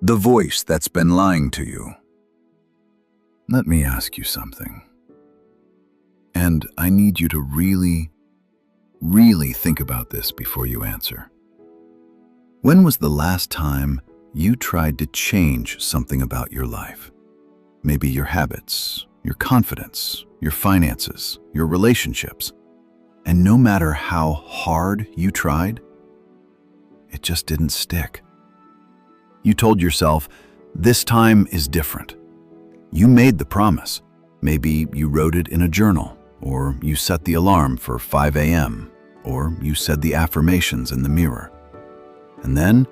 The voice that's been lying to you. Let me ask you something. And I need you to really think about this before you answer. When was the last time you tried to change something about your life? Maybe your habits, your confidence, your finances, your relationships. And no matter how hard you tried, it just didn't stick. You told yourself, this time is different. You made the promise. Maybe you wrote it in a journal, or you set the alarm for 5 a.m., or you said the affirmations in the mirror. And then,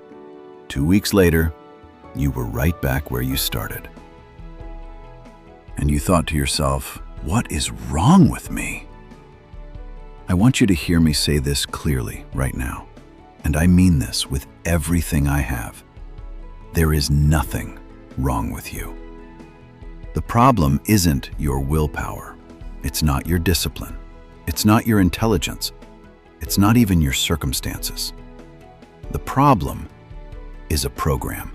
2 weeks later, you were right back where you started. And you thought to yourself, what is wrong with me? I want you to hear me say this clearly right now, and I mean this with everything I have. There is nothing wrong with you. The problem isn't your willpower. It's not your discipline. It's not your intelligence. It's not even your circumstances. The problem is a program.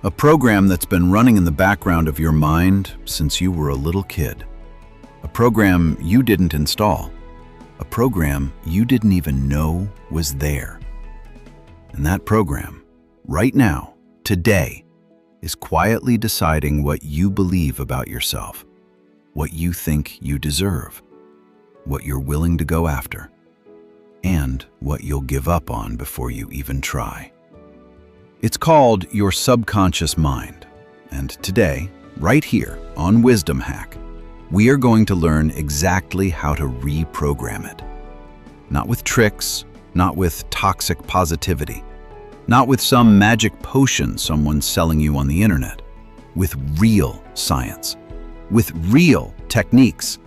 A program that's been running in the background of your mind since you were a little kid. A program you didn't install. A program you didn't even know was there. And that program, right now, today, is quietly deciding what you believe about yourself, what you think you deserve, what you're willing to go after, and what you'll give up on before you even try. It's called your subconscious mind, and today, right here on Wisdom Hack, we are going to learn exactly how to reprogram it. Not with tricks, not with toxic positivity, not with some magic potion someone's selling you on the internet, with real science, with real techniques,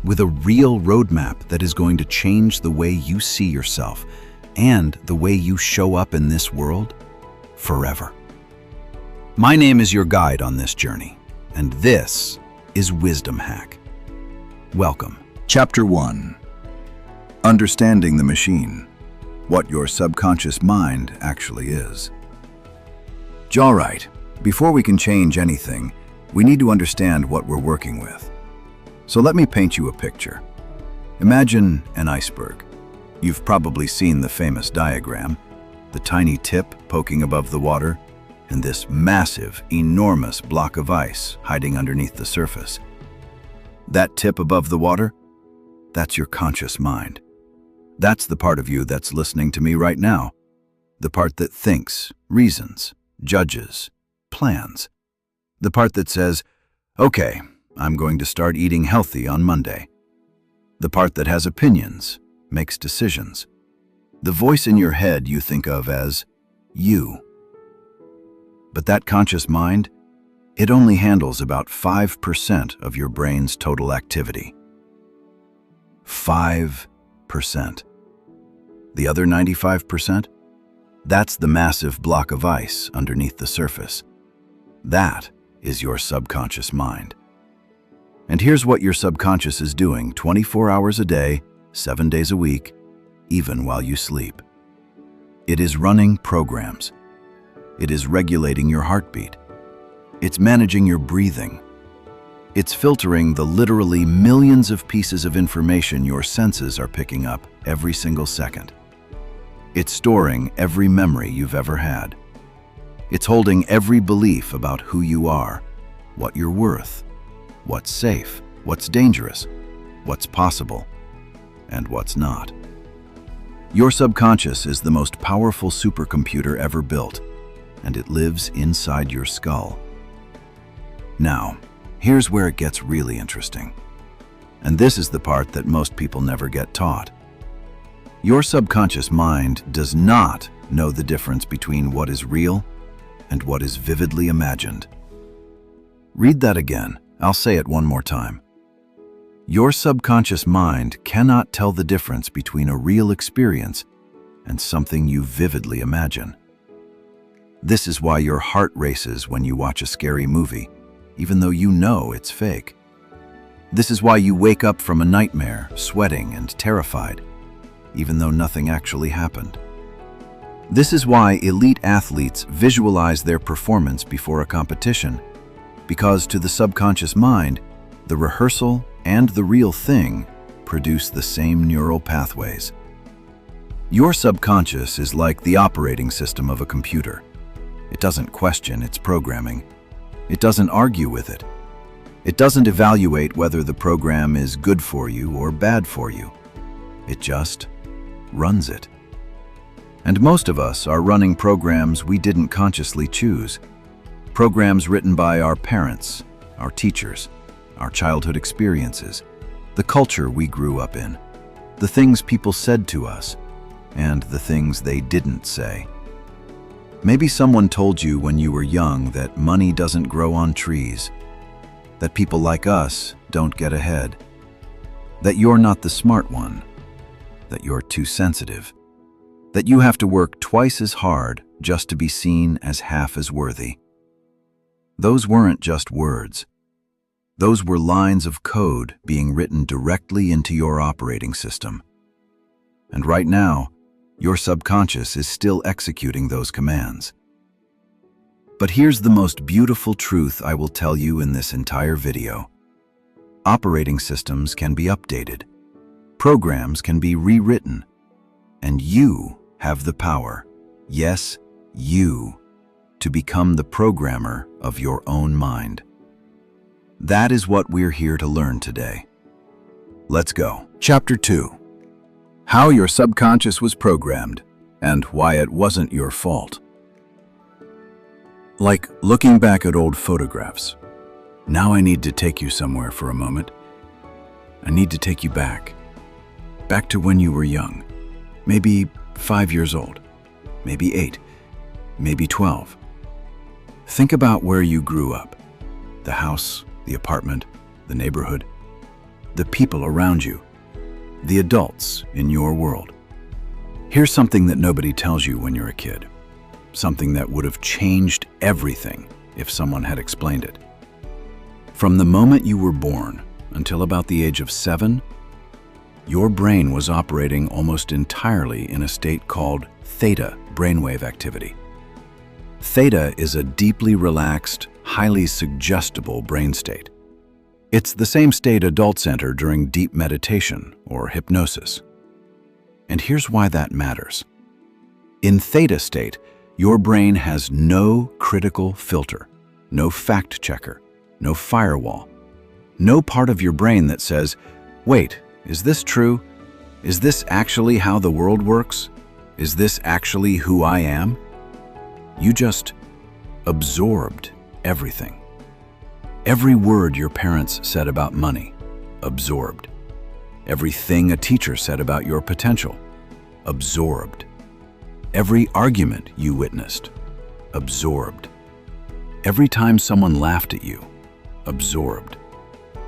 with a real roadmap that is going to change the way you see yourself and the way you show up in this world forever. My name is your guide on this journey, and this is Wisdom Hack. Welcome. Chapter 1. Understanding the machine. What your subconscious mind actually is. All right, before we can change anything, we need to understand what we're working with. So let me paint you a picture. Imagine an iceberg. You've probably seen the famous diagram, the tiny tip poking above the water, and this massive, enormous block of ice hiding underneath the surface. That tip above the water, that's your conscious mind. That's the part of you that's listening to me right now. The part that thinks, reasons, judges, plans. The part that says, okay, I'm going to start eating healthy on Monday. The part that has opinions, makes decisions. The voice in your head you think of as you. But that conscious mind, it only handles about 5% of your brain's total activity. 5%. The other 95%? That's the massive block of ice underneath the surface. That is your subconscious mind. And here's what your subconscious is doing 24 hours a day, 7 days a week, even while you sleep. It is running programs. It is regulating your heartbeat. It's managing your breathing. It's filtering the literally millions of pieces of information your senses are picking up every single second. It's storing every memory you've ever had. It's holding every belief about who you are, what you're worth, what's safe, what's dangerous, what's possible, and what's not. Your subconscious is the most powerful supercomputer ever built, and it lives inside your skull. Now, here's where it gets really interesting. And this is the part that most people never get taught. Your subconscious mind does not know the difference between what is real and what is vividly imagined. Read that again. I'll say it one more time. Your subconscious mind cannot tell the difference between a real experience and something you vividly imagine. This is why your heart races when you watch a scary movie, even though you know it's fake. This is why you wake up from a nightmare, sweating and terrified, even though nothing actually happened. This is why elite athletes visualize their performance before a competition, because to the subconscious mind, the rehearsal and the real thing produce the same neural pathways. Your subconscious is like the operating system of a computer. It doesn't question its programming. It doesn't argue with it. It doesn't evaluate whether the program is good for you or bad for you. It just runs it. And most of us are running programs we didn't consciously choose. Programs written by our parents, our teachers, our childhood experiences, the culture we grew up in, the things people said to us, and the things they didn't say. Maybe someone told you when you were young that money doesn't grow on trees, that people like us don't get ahead, that you're not the smart one, that you're too sensitive, that you have to work twice as hard just to be seen as half as worthy. Those weren't just words. Those were lines of code being written directly into your operating system. And right now, your subconscious is still executing those commands. But here's the most beautiful truth I will tell you in this entire video. Operating systems can be updated. Programs can be rewritten. And you have the power, yes, you, to become the programmer of your own mind. That is what we're here to learn today. Let's go. Chapter 2. How your subconscious was programmed and why it wasn't your fault. Like looking back at old photographs. Now I need to take you somewhere for a moment. I need to take you back. Back to when you were young. Maybe 5 years old. Maybe 8. Maybe 12. Think about where you grew up. The house, the apartment, the neighborhood, the people around you, the adults in your world. Here's something that nobody tells you when you're a kid. Something that would have changed everything if someone had explained it. From the moment you were born until about the age of 7, your brain was operating almost entirely in a state called theta brainwave activity. Theta is a deeply relaxed, highly suggestible brain state. It's the same state adults enter during deep meditation or hypnosis. And here's why that matters. In theta state, your brain has no critical filter, no fact checker, no firewall, no part of your brain that says, wait, is this true? Is this actually how the world works? Is this actually who I am? You just absorbed everything. Every word your parents said about money, absorbed. Everything a teacher said about your potential, absorbed. Every argument you witnessed, absorbed. Every time someone laughed at you, absorbed.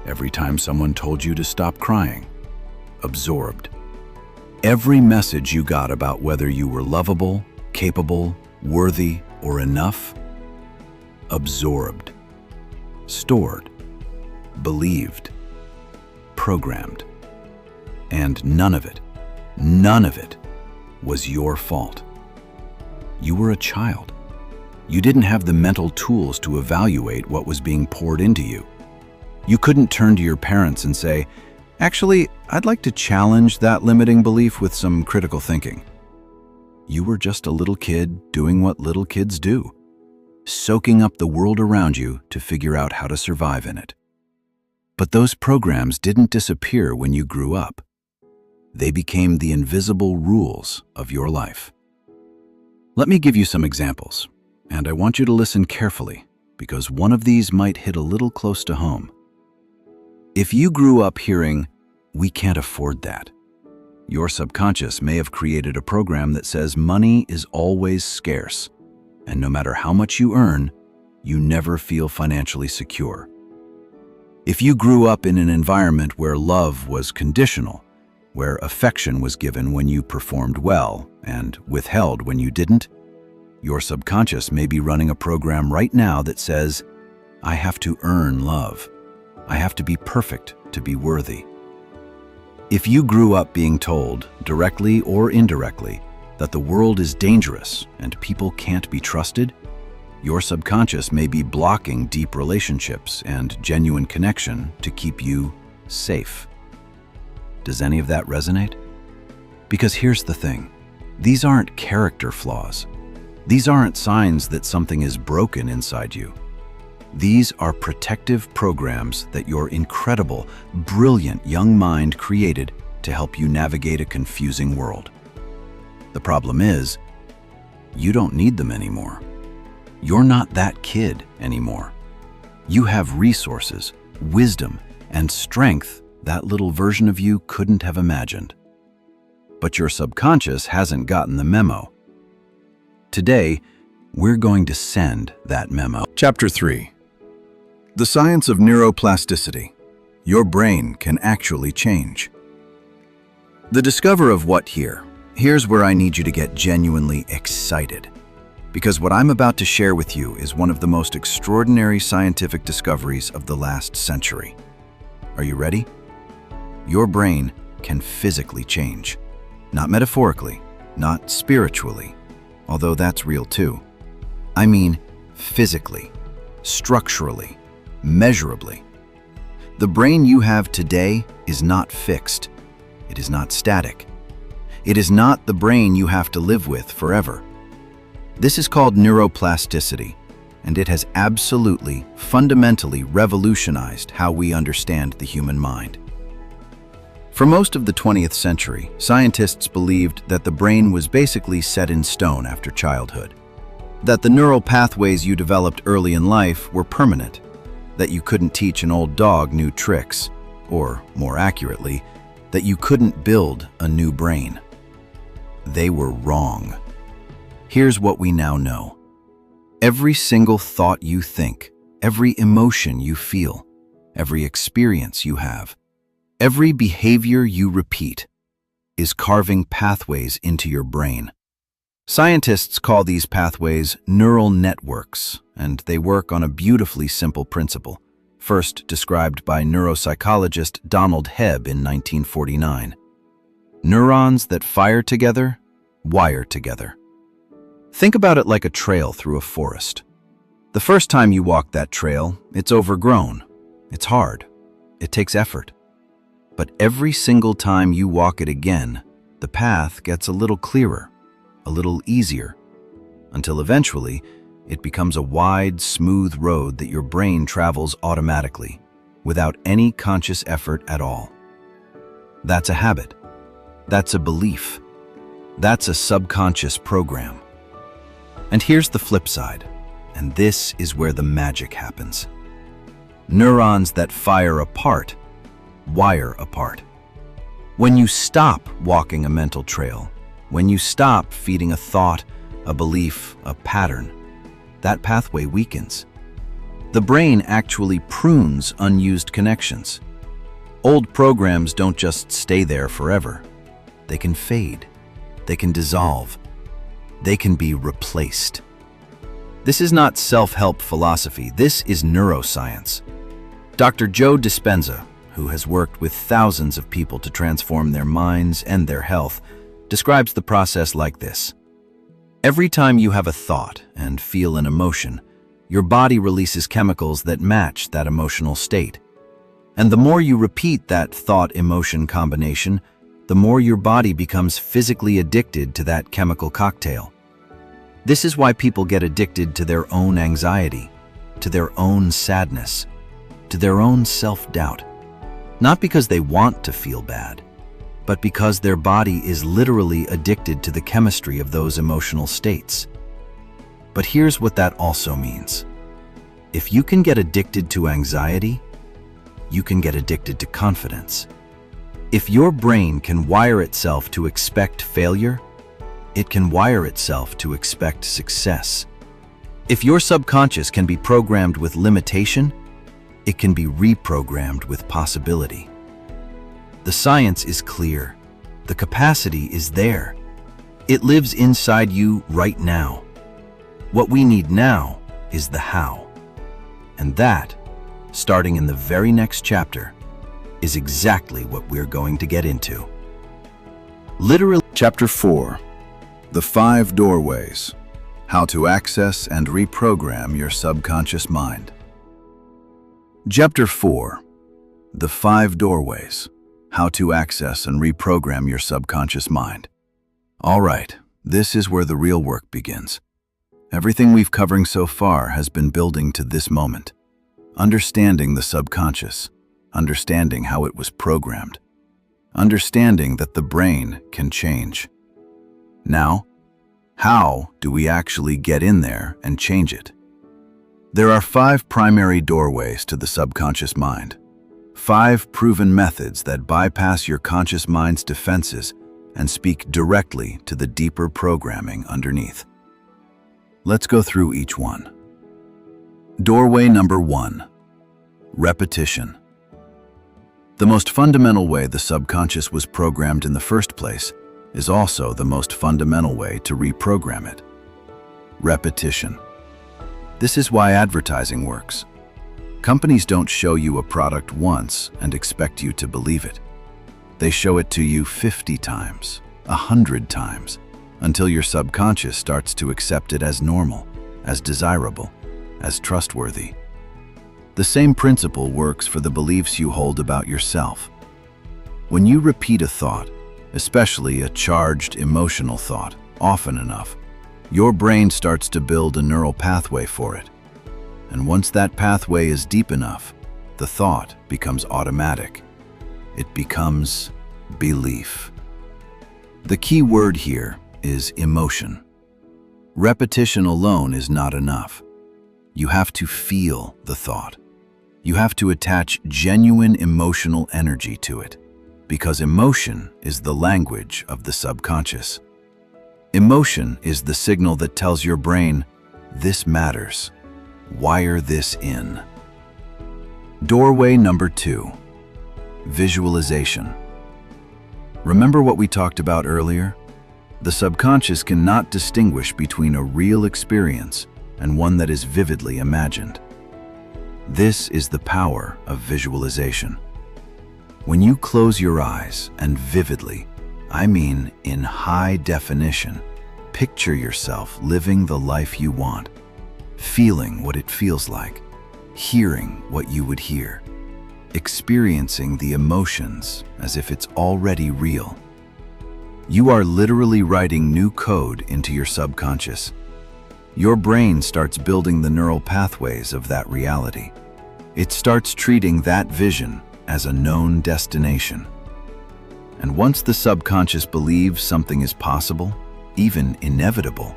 Every time someone told you to stop crying, absorbed. Every message you got about whether you were lovable, capable, worthy, or enough, absorbed. Stored, believed, programmed. And none of it was your fault. You were a child. You didn't have the mental tools to evaluate what was being poured into you. You couldn't turn to your parents and say, actually, I'd like to challenge that limiting belief with some critical thinking. You were just a little kid doing what little kids do, soaking up the world around you to figure out how to survive in it. But those programs didn't disappear when you grew up. They became the invisible rules of your life. Let me give you some examples, and I want you to listen carefully because one of these might hit a little close to home. If you grew up hearing, "We can't afford that," your subconscious may have created a program that says money is always scarce, and no matter how much you earn, you never feel financially secure. If you grew up in an environment where love was conditional, where affection was given when you performed well and withheld when you didn't, your subconscious may be running a program right now that says, I have to earn love. I have to be perfect to be worthy. If you grew up being told, directly or indirectly, that the world is dangerous and people can't be trusted, your subconscious may be blocking deep relationships and genuine connection to keep you safe. Does any of that resonate? Because here's the thing. These aren't character flaws. These aren't signs that something is broken inside you. These are protective programs that your incredible, brilliant young mind created to help you navigate a confusing world. The problem is, you don't need them anymore. You're not that kid anymore. You have resources, wisdom, and strength that little version of you couldn't have imagined. But your subconscious hasn't gotten the memo. Today, we're going to send that memo. Chapter 3. The science of neuroplasticity. Your brain can actually change. The discover of what here? Here's where I need you to get genuinely excited. Because what I'm about to share with you is one of the most extraordinary scientific discoveries of the last century. Are you ready? Your brain can physically change. Not metaphorically, not spiritually, although that's real too. I mean physically, structurally, measurably. The brain you have today is not fixed. It is not static. It is not the brain you have to live with forever. This is called neuroplasticity, and it has absolutely, fundamentally revolutionized how we understand the human mind. For most of the 20th century, scientists believed that the brain was basically set in stone after childhood, that the neural pathways you developed early in life were permanent, that you couldn't teach an old dog new tricks, or, more accurately, that you couldn't build a new brain. They were wrong. Here's what we now know. Every single thought you think, every emotion you feel, every experience you have, every behavior you repeat is carving pathways into your brain. Scientists call these pathways neural networks, and they work on a beautifully simple principle, first described by neuropsychologist Donald Hebb in 1949. Neurons that fire together, wire together. Think about it like a trail through a forest. The first time you walk that trail, it's overgrown, it's hard, it takes effort. But every single time you walk it again, the path gets a little clearer, a little easier, until eventually it becomes a wide, smooth road that your brain travels automatically, without any conscious effort at all. That's a habit. That's a belief. That's a subconscious program. And here's the flip side, and this is where the magic happens. Neurons that fire apart wire apart. When you stop walking a mental trail, when you stop feeding a thought, a belief, a pattern, that pathway weakens. The brain actually prunes unused connections. Old programs don't just stay there forever. They can fade. They can dissolve. They can be replaced. This is not self-help philosophy. This is neuroscience. Dr. Joe Dispenza, who has worked with thousands of people to transform their minds and their health, describes the process like this. Every time you have a thought and feel an emotion, your body releases chemicals that match that emotional state. And the more you repeat that thought-emotion combination, the more your body becomes physically addicted to that chemical cocktail. This is why people get addicted to their own anxiety, to their own sadness, to their own self-doubt. Not because they want to feel bad, but because their body is literally addicted to the chemistry of those emotional states. But here's what that also means. If you can get addicted to anxiety, you can get addicted to confidence. If your brain can wire itself to expect failure, it can wire itself to expect success. If your subconscious can be programmed with limitation, it can be reprogrammed with possibility. The science is clear. The capacity is there. It lives inside you right now. What we need now is the how. And that, starting in the very next chapter, is exactly what we're going to get into. Literally, Chapter 4. The 5 doorways. How to access and reprogram your subconscious mind. Chapter 4. The 5 doorways. How to access and reprogram your subconscious mind. All right, this is where the real work begins. Everything we've covering so far has been building to this moment. Understanding the subconscious, understanding how it was programmed, understanding that the brain can change. Now, how do we actually get in there and change it? There are 5 primary doorways to the subconscious mind. 5 proven methods that bypass your conscious mind's defenses and speak directly to the deeper programming underneath. Let's go through each one. Doorway number 1. Repetition. The most fundamental way the subconscious was programmed in the first place is also the most fundamental way to reprogram it. Repetition. This is why advertising works. Companies don't show you a product once and expect you to believe it. They show it to you 50 times, 100 times, until your subconscious starts to accept it as normal, as desirable, as trustworthy. The same principle works for the beliefs you hold about yourself. When you repeat a thought, especially a charged emotional thought, often enough, your brain starts to build a neural pathway for it. And once that pathway is deep enough, the thought becomes automatic. It becomes belief. The key word here is emotion. Repetition alone is not enough. You have to feel the thought. You have to attach genuine emotional energy to it, because emotion is the language of the subconscious. Emotion is the signal that tells your brain, this matters. Wire this in. Doorway number 2. Visualization. Remember what we talked about earlier? The subconscious cannot distinguish between a real experience and one that is vividly imagined. This is the power of visualization. When you close your eyes and vividly, I mean in high definition, picture yourself living the life you want, feeling what it feels like, hearing what you would hear, experiencing the emotions as if it's already real. You are literally writing new code into your subconscious. Your brain starts building the neural pathways of that reality. It starts treating that vision as a known destination. And once the subconscious believes something is possible, even inevitable,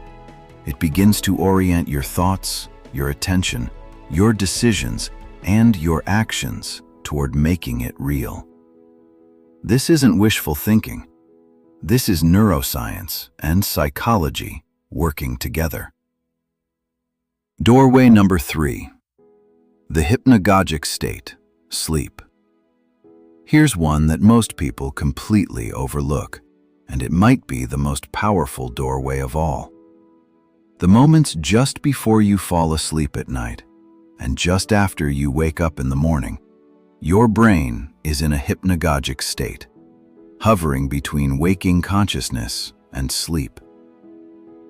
it begins to orient your thoughts, your attention, your decisions, and your actions toward making it real. This isn't wishful thinking. This is neuroscience and psychology working together. Doorway number 3. The hypnagogic state, sleep. Here's one that most people completely overlook, and it might be the most powerful doorway of all. The moments just before you fall asleep at night, and just after you wake up in the morning, your brain is in a hypnagogic state, hovering between waking consciousness and sleep.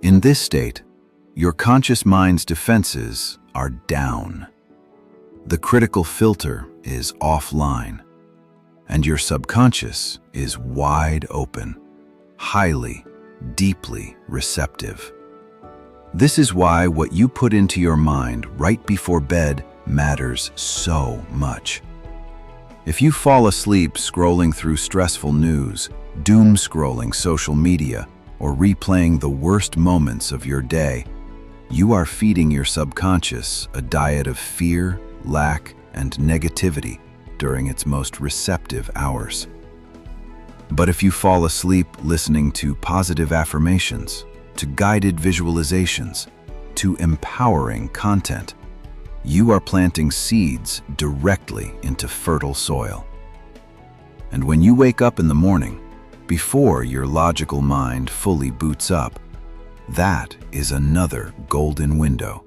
In this state, your conscious mind's defenses are down. The critical filter is offline, and your subconscious is wide open, highly, deeply receptive. This is why what you put into your mind right before bed matters so much. If you fall asleep scrolling through stressful news, doom scrolling social media, or replaying the worst moments of your day, you are feeding your subconscious a diet of fear, lack, and negativity during its most receptive hours. But if you fall asleep listening to positive affirmations, to guided visualizations, to empowering content, you are planting seeds directly into fertile soil. And when you wake up in the morning, before your logical mind fully boots up, that is another golden window.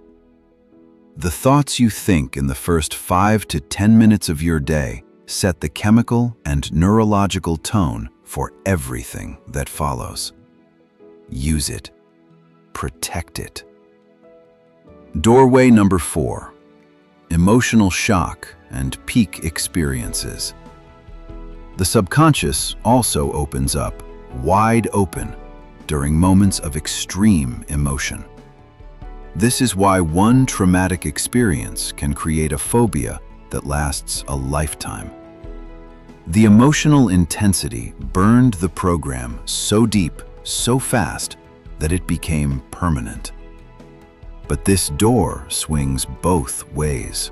The thoughts you think in the first 5 to 10 minutes of your day set the chemical and neurological tone for everything that follows. use it, protect it. Doorway number 4, emotional shock and peak experiences. The subconscious also opens up, wide open, during moments of extreme emotion. This is why one traumatic experience can create a phobia that lasts a lifetime. The emotional intensity burned the program so deep, so fast, that it became permanent. But this door swings both ways.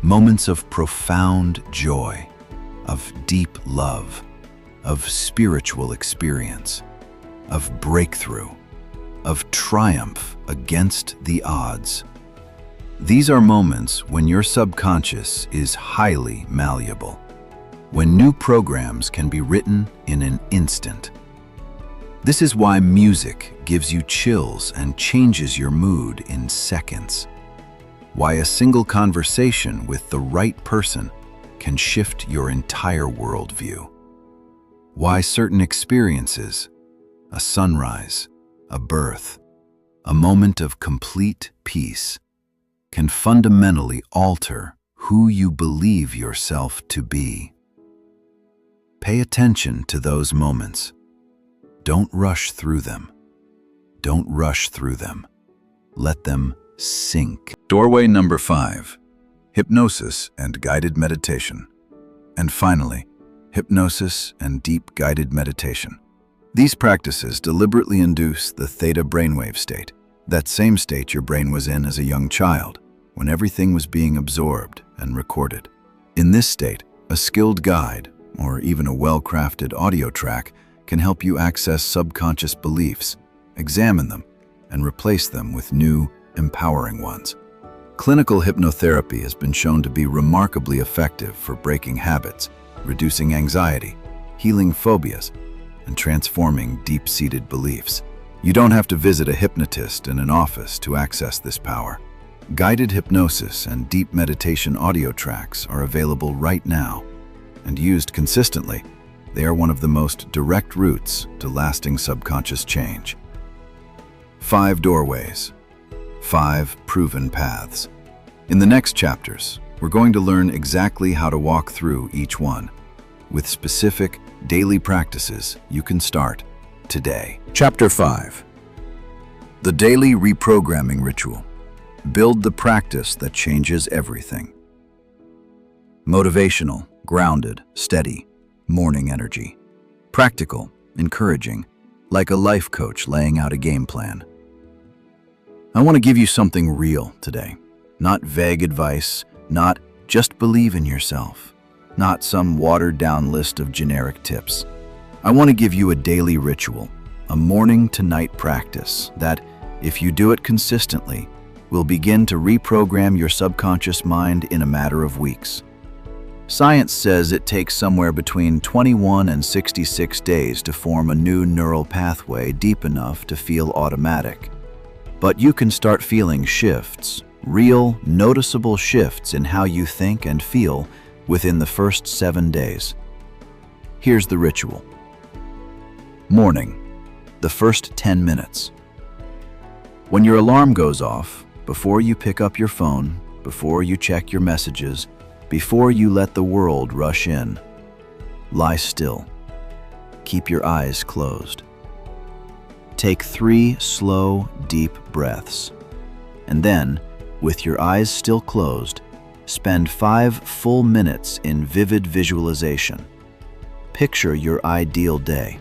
Moments of profound joy, of deep love, of spiritual experience, of breakthrough, of triumph against the odds. These are moments when your subconscious is highly malleable, when new programs can be written in an instant. This is why music gives you chills and changes your mood in seconds. Why a single conversation with the right person can shift your entire worldview. Why certain experiences, a sunrise, a birth, a moment of complete peace, can fundamentally alter who you believe yourself to be. Pay attention to those moments. Don't rush through them. Don't rush through them. Let them sink. Doorway number 5, hypnosis and guided meditation. And finally, hypnosis and deep guided meditation. These practices deliberately induce the theta brainwave state, that same state your brain was in as a young child, when everything was being absorbed and recorded. In this state, a skilled guide, or even a well-crafted audio track, can help you access subconscious beliefs, examine them, and replace them with new, empowering ones. Clinical hypnotherapy has been shown to be remarkably effective for breaking habits, reducing anxiety, healing phobias, and transforming deep-seated beliefs. You don't have to visit a hypnotist in an office to access this power. Guided hypnosis and deep meditation audio tracks are available right now, and used consistently, they are one of the most direct routes to lasting subconscious change. 5 doorways, 5 proven paths. In the next chapters, we're going to learn exactly how to walk through each one, with specific daily practices you can start today. Chapter 5. The Daily Reprogramming Ritual. Build the practice that changes everything. Motivational, grounded, steady, morning energy. Practical, encouraging, like a life coach laying out a game plan. I want to give you something real today. Not vague advice, not just believe in yourself, not some watered-down list of generic tips. I want to give you a daily ritual, a morning to night practice that, if you do it consistently, will begin to reprogram your subconscious mind in a matter of weeks. Science says it takes somewhere between 21 and 66 days to form a new neural pathway deep enough to feel automatic. But you can start feeling shifts, real, noticeable shifts in how you think and feel within the first 7 days. Here's the ritual. Morning, the first 10 minutes. When your alarm goes off, before you pick up your phone, before you check your messages, before you let the world rush in, lie still. Keep your eyes closed. Take 3 slow, deep breaths. And then, with your eyes still closed, spend 5 full minutes in vivid visualization. Picture your ideal day.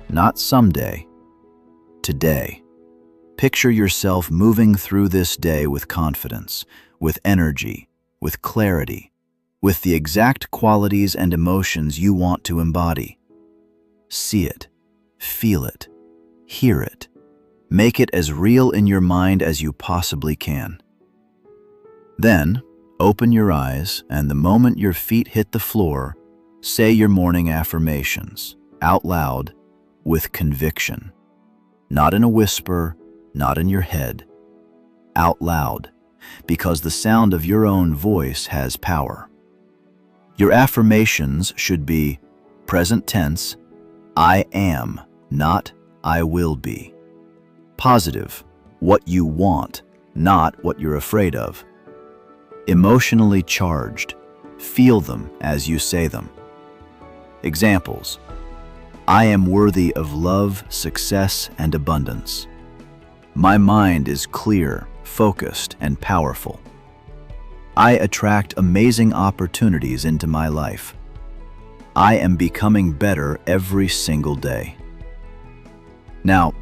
Not someday, today. Picture yourself moving through this day with confidence, with energy, with clarity, with the exact qualities and emotions you want to embody. See it, feel it, hear it. Make it as real in your mind as you possibly can. Then, open your eyes, and the moment your feet hit the floor, say your morning affirmations, out loud, with conviction. Not in a whisper, not in your head. Out loud, because the sound of your own voice has power. Your affirmations should be present tense, I am, not I will be. Positive, what you want, not what you're afraid of. Emotionally charged, feel them as you say them. Examples: I am worthy of love, success, and abundance. My mind is clear, focused, and powerful. I attract amazing opportunities into my life. I am becoming better every single day. Now,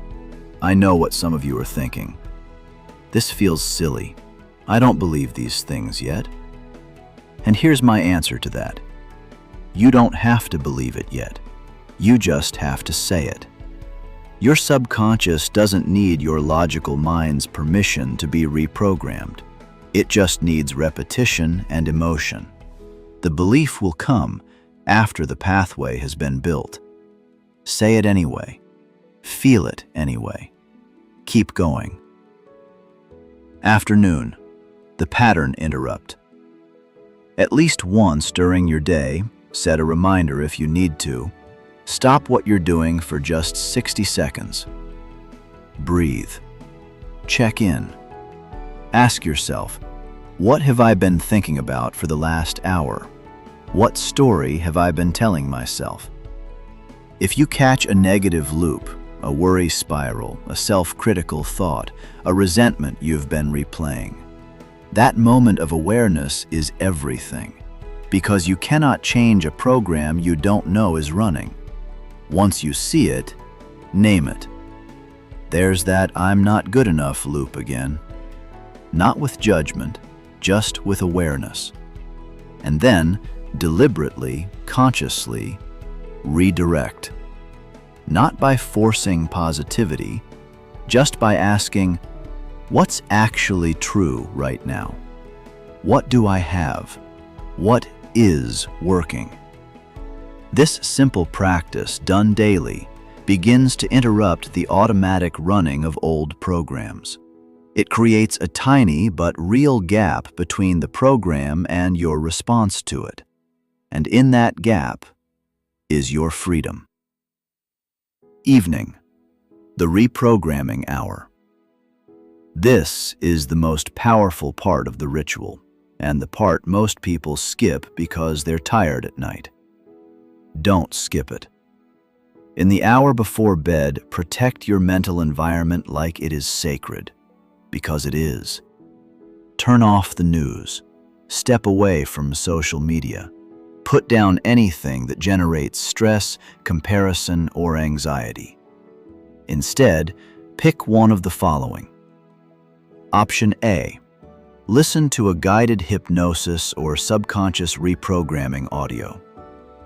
I know what some of you are thinking. This feels silly. I don't believe these things yet. And here's my answer to that. You don't have to believe it yet. You just have to say it. Your subconscious doesn't need your logical mind's permission to be reprogrammed. It just needs repetition and emotion. The belief will come after the pathway has been built. Say it anyway. Feel it anyway. Keep going. Afternoon. The pattern interrupt. At least once during your day, set a reminder if you need to. Stop what you're doing for just 60 seconds. Breathe. Check in. Ask yourself, what have I been thinking about for the last hour? What story have I been telling myself? If you catch a negative loop, a worry spiral, a self-critical thought, a resentment you've been replaying, that moment of awareness is everything, because you cannot change a program you don't know is running. Once you see it, name it. There's that "I'm not good enough" loop again. Not with judgment, just with awareness. And then, deliberately, consciously, redirect. Not by forcing positivity, just by asking, what's actually true right now? What do I have? What is working? This simple practice, done daily, begins to interrupt the automatic running of old programs. It creates a tiny but real gap between the program and your response to it. And in that gap is your freedom. Evening, the reprogramming hour. This is the most powerful part of the ritual, and the part most people skip because they're tired at night. Don't skip it. In the hour before bed, protect your mental environment like it is sacred, because it is. Turn off the news. Step away from social media. Put down anything that generates stress, comparison, or anxiety. Instead, pick one of the following. Option A. Listen to a guided hypnosis or subconscious reprogramming audio.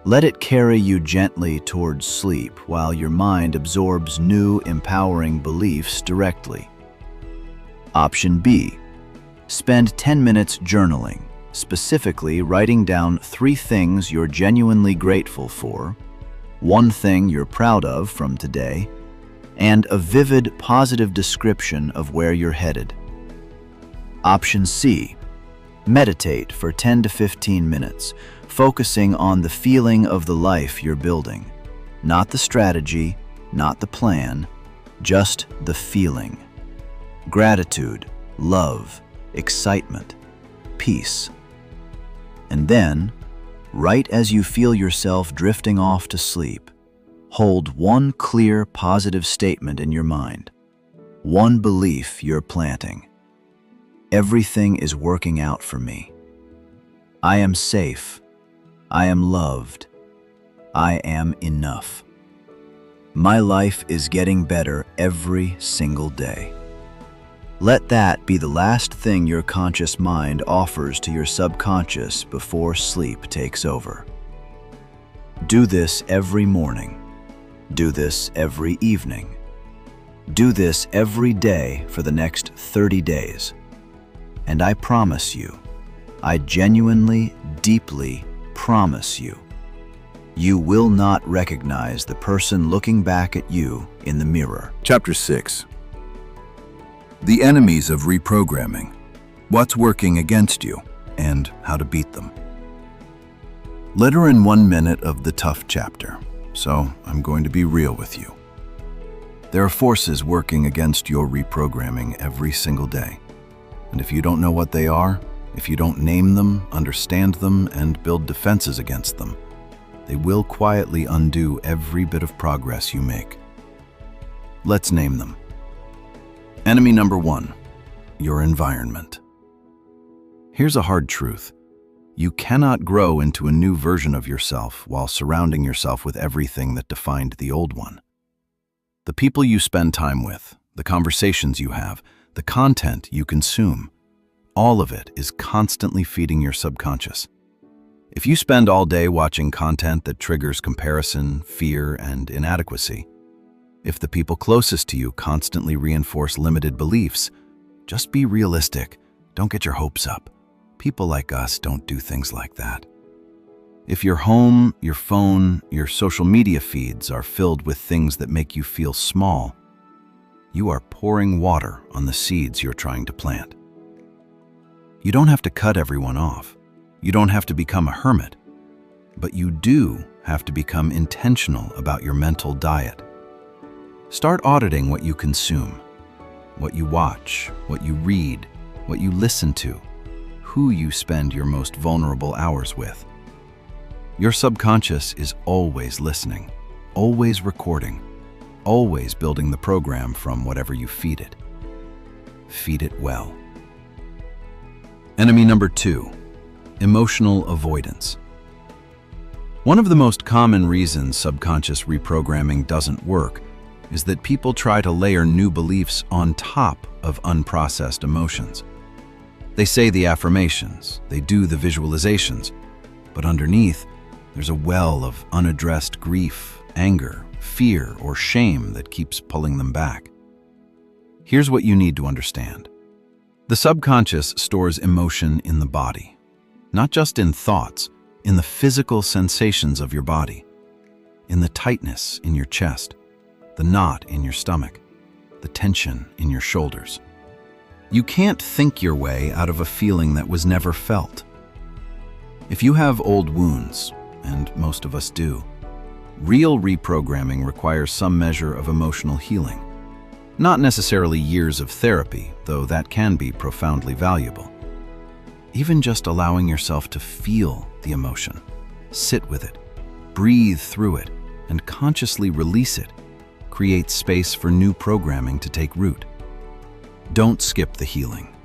Let it carry you gently towards sleep while your mind absorbs new, empowering beliefs directly. Option B. Spend 10 minutes journaling, specifically writing down 3 things you're genuinely grateful for, 1 thing you're proud of from today, and a vivid, positive description of where you're headed. Option C. Meditate for 10 to 15 minutes, focusing on the feeling of the life you're building. Not the strategy, not the plan, just the feeling. Gratitude, love, excitement, peace. And then, right as you feel yourself drifting off to sleep, hold one clear, positive statement in your mind. One belief you're planting. Everything is working out for me. I am safe. I am loved. I am enough. My life is getting better every single day. Let that be the last thing your conscious mind offers to your subconscious before sleep takes over. Do this every morning. Do this every evening. Do this every day for the next 30 days. And I promise you, I genuinely, deeply promise you, you will not recognize the person looking back at you in the mirror. Chapter 6. The enemies of reprogramming. What's working against you and how to beat them. Later in 1 minute of the tough chapter, so I'm going to be real with you. There are forces working against your reprogramming every single day. And if you don't know what they are, if you don't name them, understand them, and build defenses against them, they will quietly undo every bit of progress you make. Let's name them. Enemy number 1, your environment. Here's a hard truth. You cannot grow into a new version of yourself while surrounding yourself with everything that defined the old one. The people you spend time with, the conversations you have, the content you consume, all of it is constantly feeding your subconscious. If you spend all day watching content that triggers comparison, fear, and inadequacy, if the people closest to you constantly reinforce limited beliefs, just be realistic. Don't get your hopes up. People like us don't do things like that. If your home, your phone, your social media feeds are filled with things that make you feel small, you are pouring water on the seeds you're trying to plant. You don't have to cut everyone off. You don't have to become a hermit. But you do have to become intentional about your mental diet. Start auditing what you consume, what you watch, what you read, what you listen to, who you spend your most vulnerable hours with. Your subconscious is always listening, always recording, always building the program from whatever you feed it. Feed it well. Enemy number 2, emotional avoidance. One of the most common reasons subconscious reprogramming doesn't work is that people try to layer new beliefs on top of unprocessed emotions. They say the affirmations, they do the visualizations, but underneath, there's a well of unaddressed grief, anger, fear, or shame that keeps pulling them back. Here's what you need to understand. The subconscious stores emotion in the body, not just in thoughts, in the physical sensations of your body, in the tightness in your chest, the knot in your stomach, the tension in your shoulders. You can't think your way out of a feeling that was never felt. If you have old wounds, and most of us do, real reprogramming requires some measure of emotional healing. Not necessarily years of therapy, though that can be profoundly valuable. Even just allowing yourself to feel the emotion, sit with it, breathe through it, and consciously release it creates space for new programming to take root. Don't skip the healing.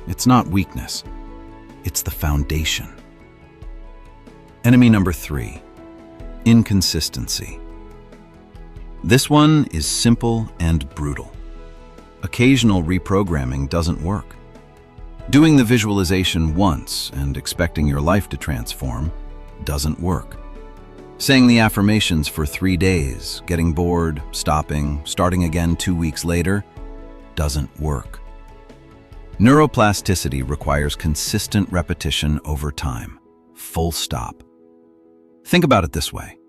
It's not weakness. It's the foundation. Enemy number 3, inconsistency. This one is simple and brutal. Occasional reprogramming doesn't work. Doing the visualization once and expecting your life to transform doesn't work. Saying the affirmations for 3 days, getting bored, stopping, starting again 2 weeks later, doesn't work. Neuroplasticity requires consistent repetition over time. Full stop. Think about it this way.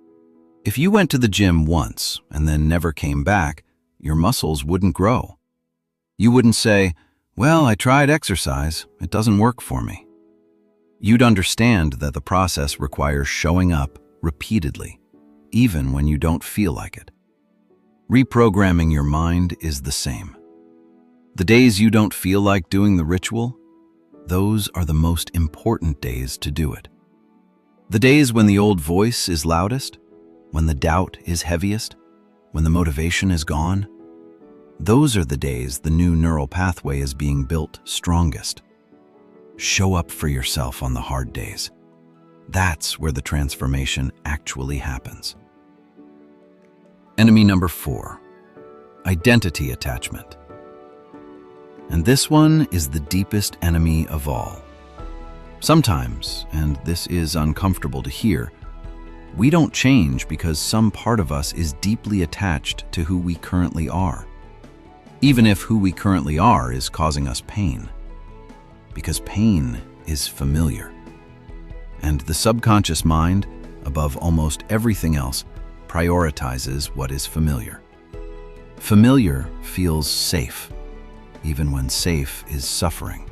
If you went to the gym once and then never came back, your muscles wouldn't grow. You wouldn't say, "Well, I tried exercise, it doesn't work for me." You'd understand that the process requires showing up repeatedly, even when you don't feel like it. Reprogramming your mind is the same. The days you don't feel like doing the ritual, those are the most important days to do it. The days when the old voice is loudest, when the doubt is heaviest, when the motivation is gone, those are the days the new neural pathway is being built strongest. Show up for yourself on the hard days. That's where the transformation actually happens. Enemy number 4, identity attachment. And this one is the deepest enemy of all. Sometimes, and this is uncomfortable to hear, we don't change because some part of us is deeply attached to who we currently are, even if who we currently are is causing us pain. Because pain is familiar. And the subconscious mind, above almost everything else, prioritizes what is familiar. Familiar feels safe, even when safe is suffering.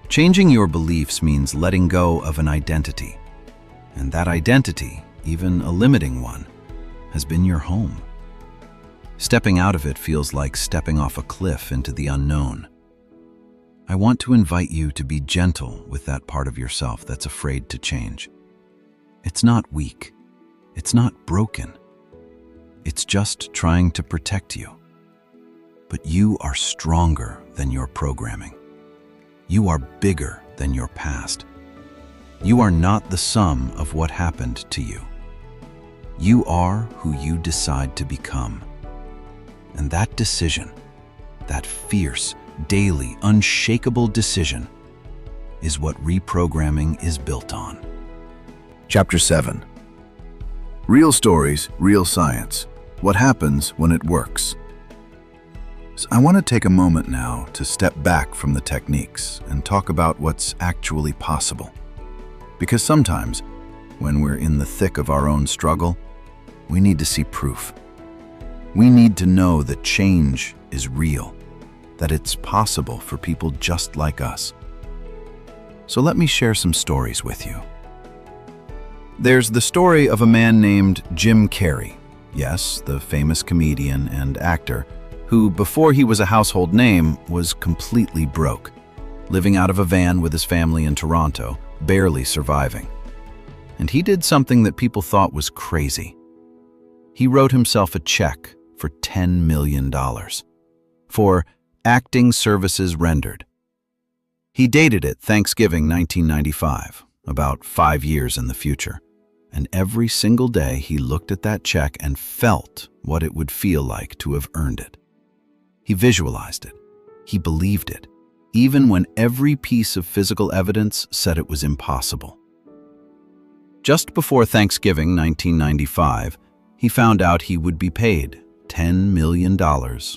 Changing your beliefs means letting go of an identity, and that identity, even a limiting one, has been your home. Stepping out of it feels like stepping off a cliff into the unknown. I want to invite you to be gentle with that part of yourself that's afraid to change. It's not weak. It's not broken. It's just trying to protect you. But you are stronger than your programming. You are bigger than your past. You are not the sum of what happened to you. You are who you decide to become. And that decision, that fierce, daily, unshakable decision, is what reprogramming is built on. Chapter 7. Real stories, real science. What happens when it works? So I want to take a moment now to step back from the techniques and talk about what's actually possible. Because sometimes, when we're in the thick of our own struggle, we need to see proof. We need to know that change is real, that it's possible for people just like us. So let me share some stories with you. There's the story of a man named Jim Carrey, yes, the famous comedian and actor, who, before he was a household name, was completely broke, living out of a van with his family in Toronto, barely surviving. And he did something that people thought was crazy. He wrote himself a check for $10 million for acting services rendered. He dated it Thanksgiving 1995, about 5 years in the future. And every single day he looked at that check and felt what it would feel like to have earned it. He visualized it. He believed it, even when every piece of physical evidence said it was impossible. Just before Thanksgiving 1995, he found out he would be paid $10 million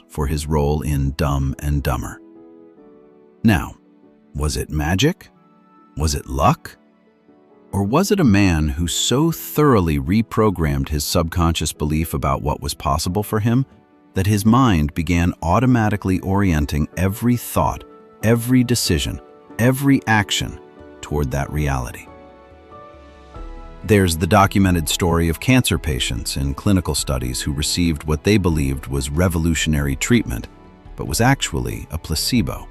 for his role in Dumb and Dumber. Now, was it magic? Was it luck? Or was it a man who so thoroughly reprogrammed his subconscious belief about what was possible for him that his mind began automatically orienting every thought, every decision, every action toward that reality? There's the documented story of cancer patients in clinical studies who received what they believed was revolutionary treatment, but was actually a placebo,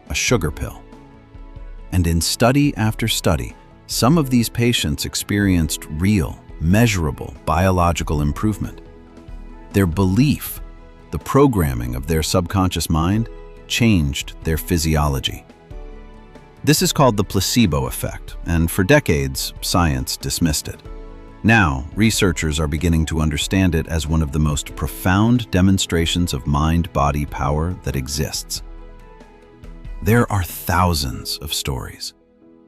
a sugar pill. And in study after study, some of these patients experienced real, measurable biological improvement. Their belief, the programming of their subconscious mind, changed their physiology. This is called the placebo effect, and for decades, science dismissed it. Now, researchers are beginning to understand it as one of the most profound demonstrations of mind-body power that exists. There are thousands of stories.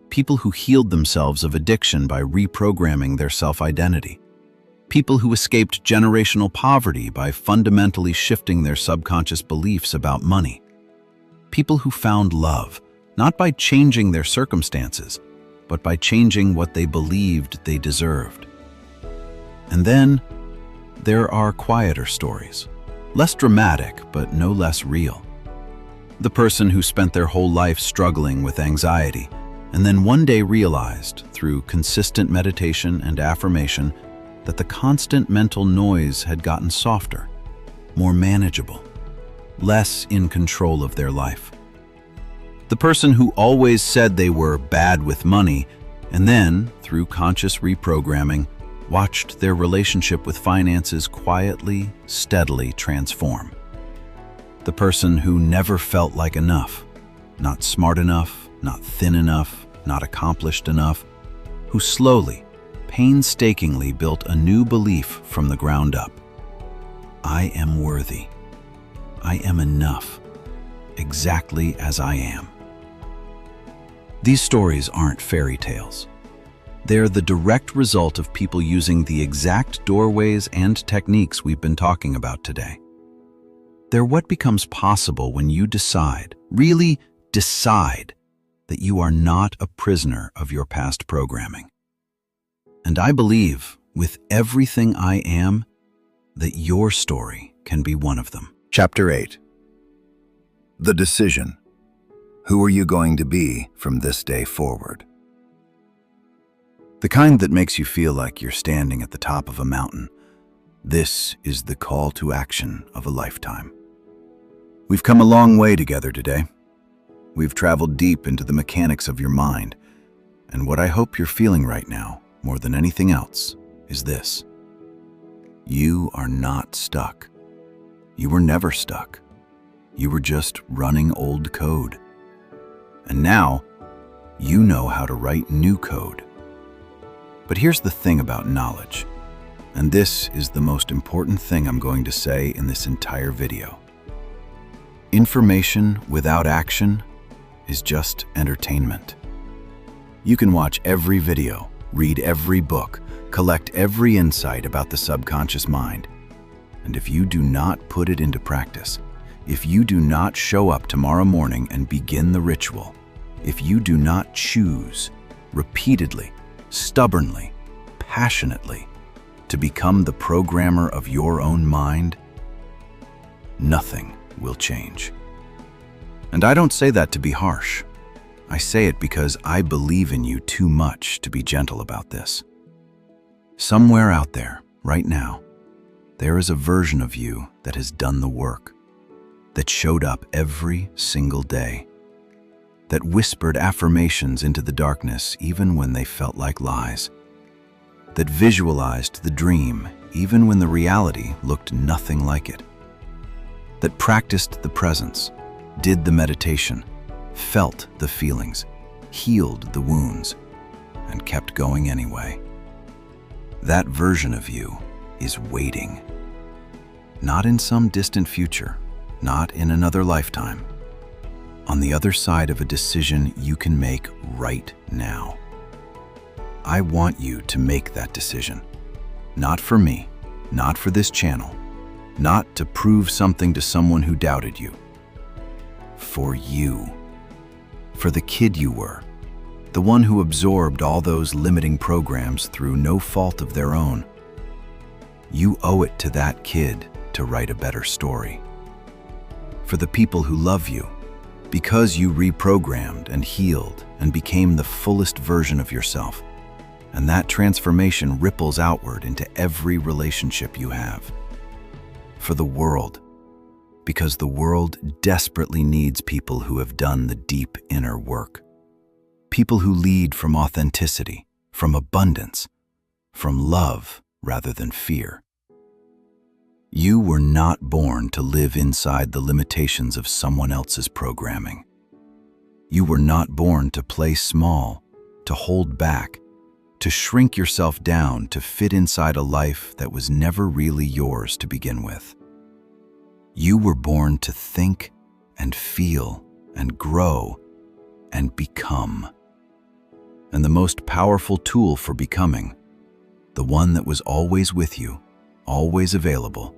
People who healed themselves of addiction by reprogramming their self-identity. People who escaped generational poverty by fundamentally shifting their subconscious beliefs about money. People who found love, not by changing their circumstances, but by changing what they believed they deserved. And then, there are quieter stories, less dramatic but no less real. The person who spent their whole life struggling with anxiety, and then one day realized, through consistent meditation and affirmation, that the constant mental noise had gotten softer, more manageable, less in control of their life. The person who always said they were bad with money, and then, through conscious reprogramming, watched their relationship with finances quietly, steadily transform. The person who never felt like enough, not smart enough, not thin enough, not accomplished enough, who slowly, painstakingly built a new belief from the ground up. I am worthy. I am enough, exactly as I am. These stories aren't fairy tales. They're the direct result of people using the exact doorways and techniques we've been talking about today. They're what becomes possible when you decide, really decide, that you are not a prisoner of your past programming. And I believe, with everything I am, that your story can be one of them. Chapter 8. The decision. Who are you going to be from this day forward? The kind that makes you feel like you're standing at the top of a mountain, This is the call to action of a lifetime. We've come a long way together today. We've traveled deep into the mechanics of your mind, and what I hope you're feeling right now, more than anything else, is this. You are not stuck. You were never stuck. You were just running old code. And now, you know how to write new code. But here's the thing about knowledge, and this is the most important thing I'm going to say in this entire video. Information without action is just entertainment. You can watch every video, read every book, collect every insight about the subconscious mind. And if you do not put it into practice, if you do not show up tomorrow morning and begin the ritual, if you do not choose repeatedly, stubbornly, passionately to become the programmer of your own mind, nothing will change. And I don't say that to be harsh. I say it because I believe in you too much to be gentle about this. Somewhere out there, right now, there is a version of you that has done the work, that showed up every single day, that whispered affirmations into the darkness even when they felt like lies, that visualized the dream even when the reality looked nothing like it, that practiced the presence, did the meditation, felt the feelings, healed the wounds, and kept going anyway. That version of you is waiting. Not in some distant future, not in another lifetime. On the other side of a decision you can make right now. I want you to make that decision. Not for me, not for this channel, not to prove something to someone who doubted you. For you. For the kid you were, the one who absorbed all those limiting programs through no fault of their own. You owe it to that kid to write a better story. For the people who love you, because you reprogrammed and healed and became the fullest version of yourself, and that transformation ripples outward into every relationship you have. For the world, because the world desperately needs people who have done the deep inner work. People who lead from authenticity, from abundance, from love rather than fear. You were not born to live inside the limitations of someone else's programming. You were not born to play small, to hold back, to shrink yourself down to fit inside a life that was never really yours to begin with. You were born to think and feel and grow and become. And the most powerful tool for becoming, the one that was always with you, always available,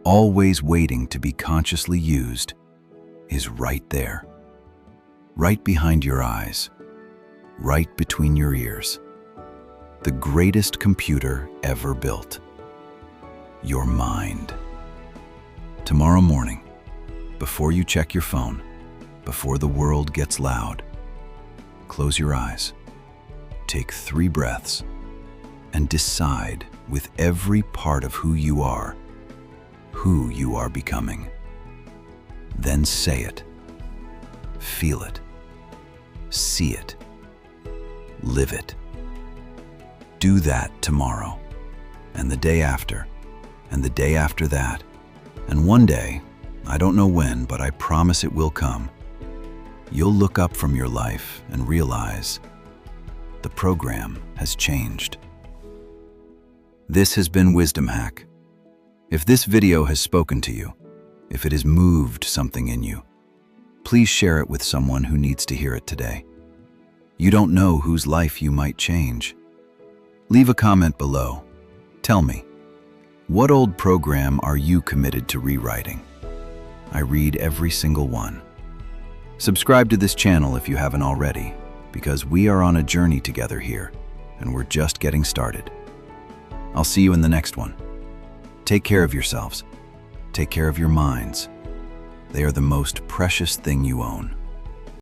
always waiting to be consciously used, is right there, right behind your eyes, right between your ears. The greatest computer ever built, your mind. Tomorrow morning, before you check your phone, before the world gets loud, close your eyes, take 3 breaths, and decide with every part of who you are becoming. Then say it, feel it, see it, live it. Do that tomorrow, and the day after, and the day after that. And one day, I don't know when, but I promise it will come, you'll look up from your life and realize the program has changed. This has been Wisdom Hack. If this video has spoken to you, if it has moved something in you, please share it with someone who needs to hear it today. You don't know whose life you might change. Leave a comment below. Tell me, what old program are you committed to rewriting? I read every single one. Subscribe to this channel if you haven't already, because we are on a journey together here, and we're just getting started. I'll see you in the next one. Take care of yourselves. Take care of your minds. They are the most precious thing you own.